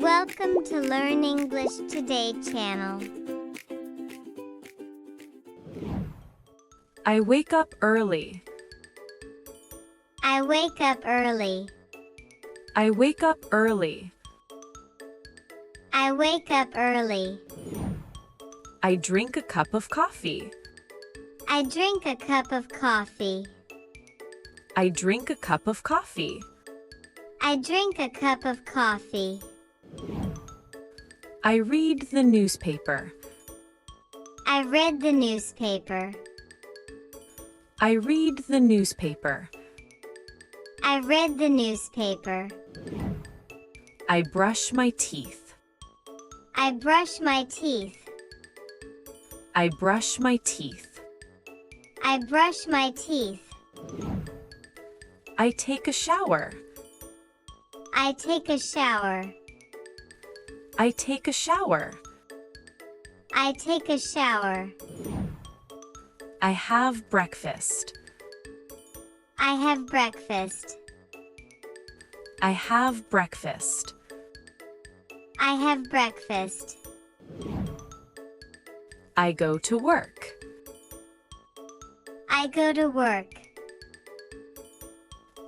Welcome to Learn English Today channel. I wake up early. I wake up early. I wake up early. I wake up early. I drink a cup of coffee. I drink a cup of coffee. I drink a cup of coffee. I drink a cup of coffee. I read the newspaper. I read the newspaper. I read the newspaper. I read the newspaper. I brush my teeth. I brush my teeth. I brush my teeth. I brush my teeth. I take a shower. I take a shower. I take a shower. I take a shower. I have breakfast. I have breakfast. I have breakfast. I have breakfast. I go to work. I go to work.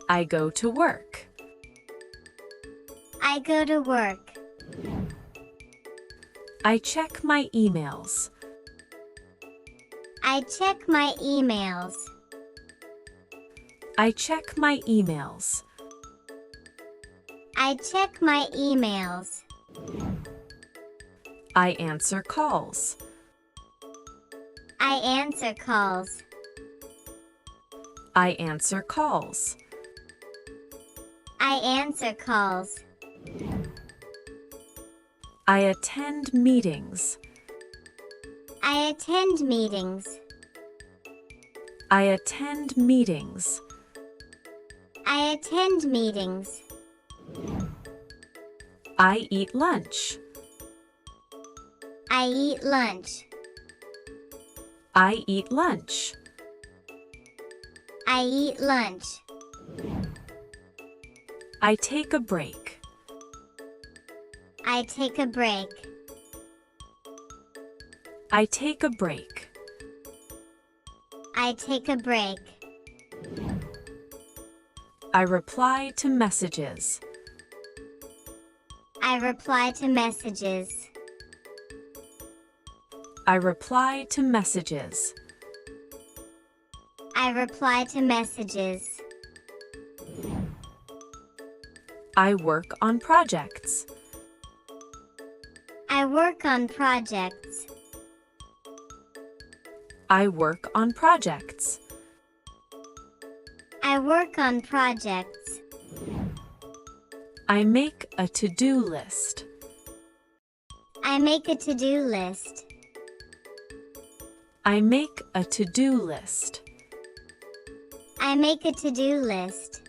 I go to work. I go to work. I check my emails. I check my emails. I check my emails. I check my emails. I answer calls. I answer calls. I answer calls. I answer calls. I attend meetings. I attend meetings. I attend meetings. I attend meetings. I eat lunch. I eat lunch. I eat lunch. I eat lunch. I take a break. I take a break. I take a break. I take a break. I reply to messages. I reply to messages. I reply to messages. I reply to messages. I work on projects. I work on projects. I work on projects. I work on projects. I make a to-do list. I make a to-do list. I make a to-do list. I make a to-do list.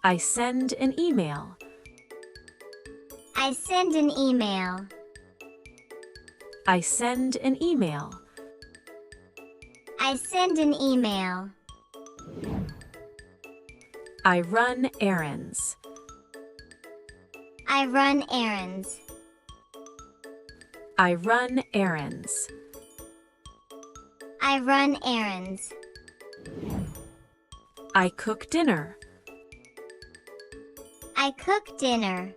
I send an email. I send an email. I send an email. I send an email. I run errands. I run errands. I run errands. I run errands. I cook dinner. I cook dinner.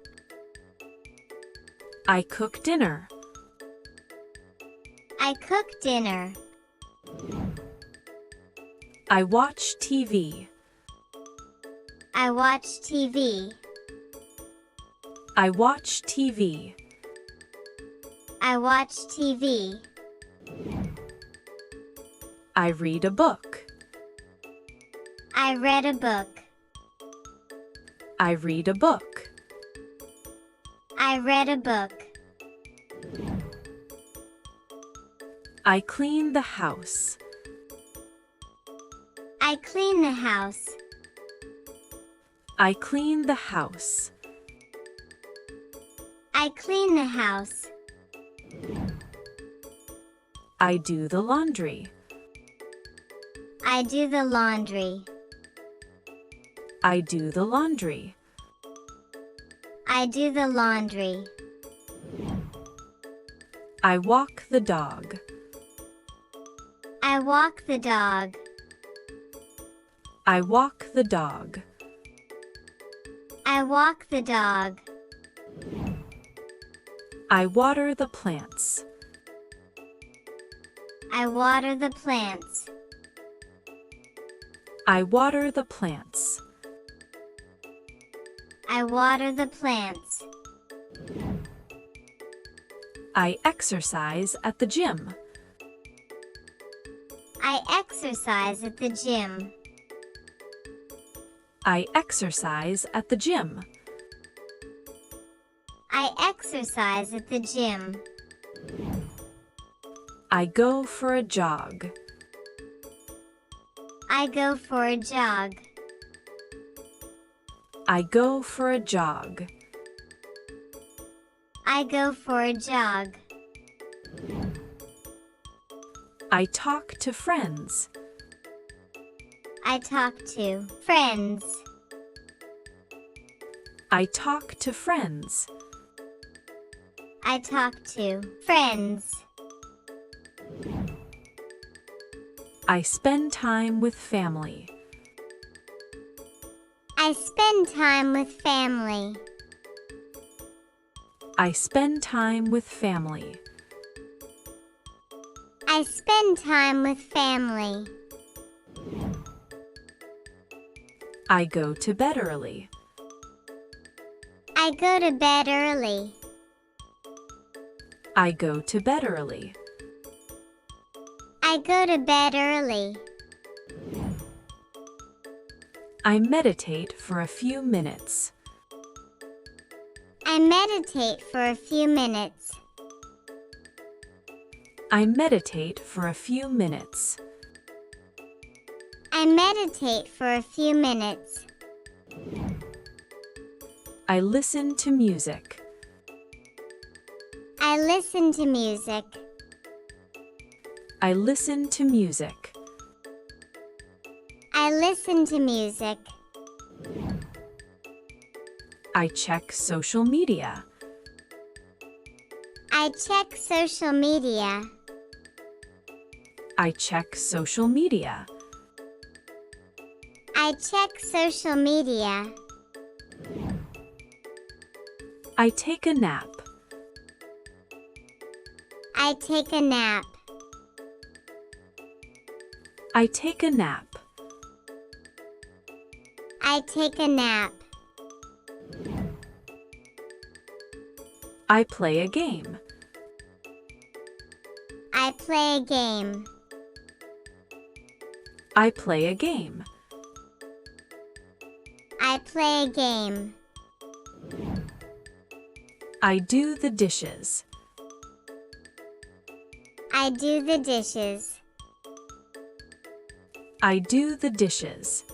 I cook dinner. I cook dinner. I watch TV. I watch TV. I watch TV. I watch TV. I read a book. I read a book. I read a book. I read a book. I clean the house. I clean the house. I clean the house. I clean the house. I do the laundry. I do the laundry. I do the laundry. I do the laundry. I walk the dog. I walk the dog. I walk the dog. I walk the dog. I water the plants. I water the plants. I water the plants. I water the plants. I exercise at the gym. I exercise at the gym. I exercise at the gym. I exercise at the gym. I go for a jog. I go for a jog. I go for a jog. I go for a jog. I talk to friends. I talk to friends. I talk to friends. I talk to friends. I spend time with family. I spend time with family. I spend time with family. I spend time with family. I go to bed early. I go to bed early. I go to bed early. I go to bed early. I meditate for a few minutes. I meditate for a few minutes. I meditate for a few minutes. I meditate for a few minutes. I listen to music. I listen to music. I listen to music. I listen to music. I check social media. I check social media. I check social media. I check social media. I take a nap. I take a nap. I take a nap. I take a nap. I play a game. I play a game. I play a game. I play a game. I do the dishes. I do the dishes. I do the dishes.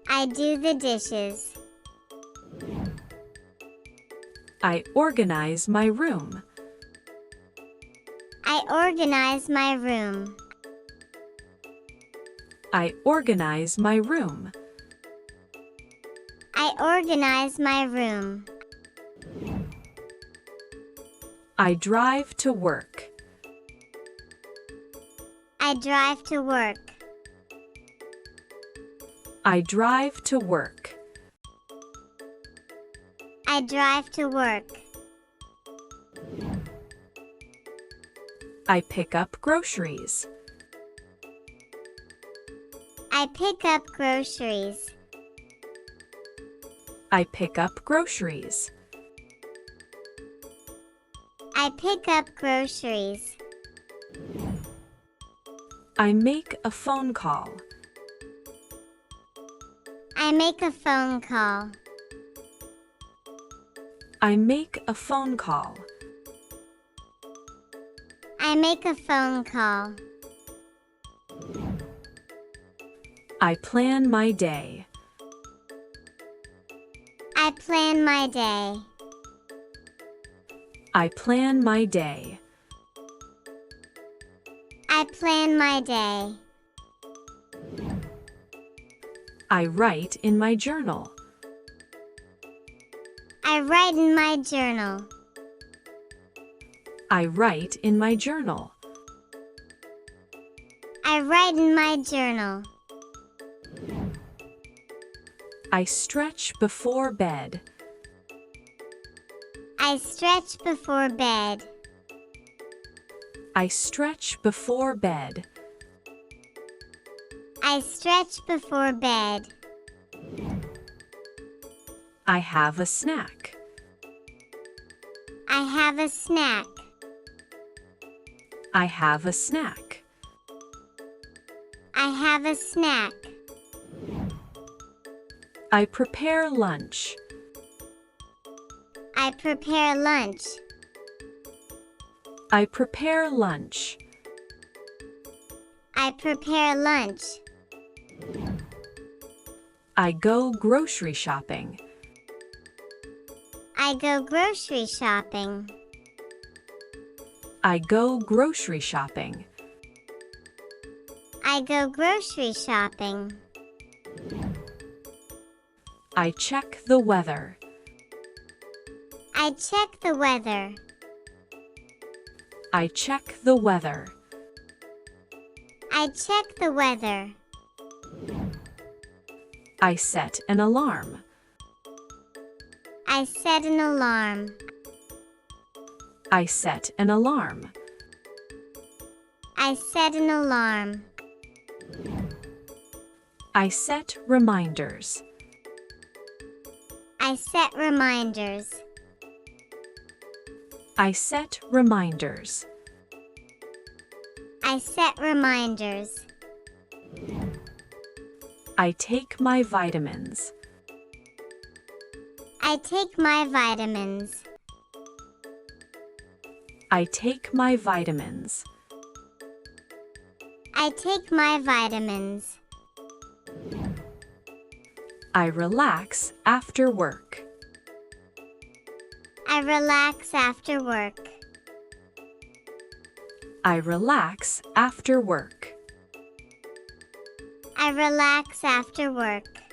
I do the dishes. I organize my room. I organize my room. I organize my room. I organize my room. I drive to work. I drive to work. I drive to work. I drive to work. I pick up groceries. I pick up groceries. I pick up groceries. I pick up groceries. I make a phone call. I make a phone call. I make a phone call. I make a phone call. I plan my day. I plan my day. I plan my day. I plan my day. I write in my journal. I write in my journal. I write in my journal. I write in my journal. I stretch before bed. I stretch before bed. I stretch before bed. I stretch before bed. I have a snack. I have a snack. I have a snack. I have a snack. I prepare lunch. I prepare lunch. I prepare lunch. I prepare lunch. I go grocery shopping. I go grocery shopping. I go grocery shopping. I go grocery shopping. I check the weather. I check the weather. I check the weather. I check the weather. I set an alarm. I set an alarm. I set an alarm. I set an alarm. I set reminders. I set reminders. I set reminders. I set reminders. I take my vitamins. I take my vitamins. I take my vitamins. I take my vitamins. I relax after work. I relax after work. I relax after work. I relax after work.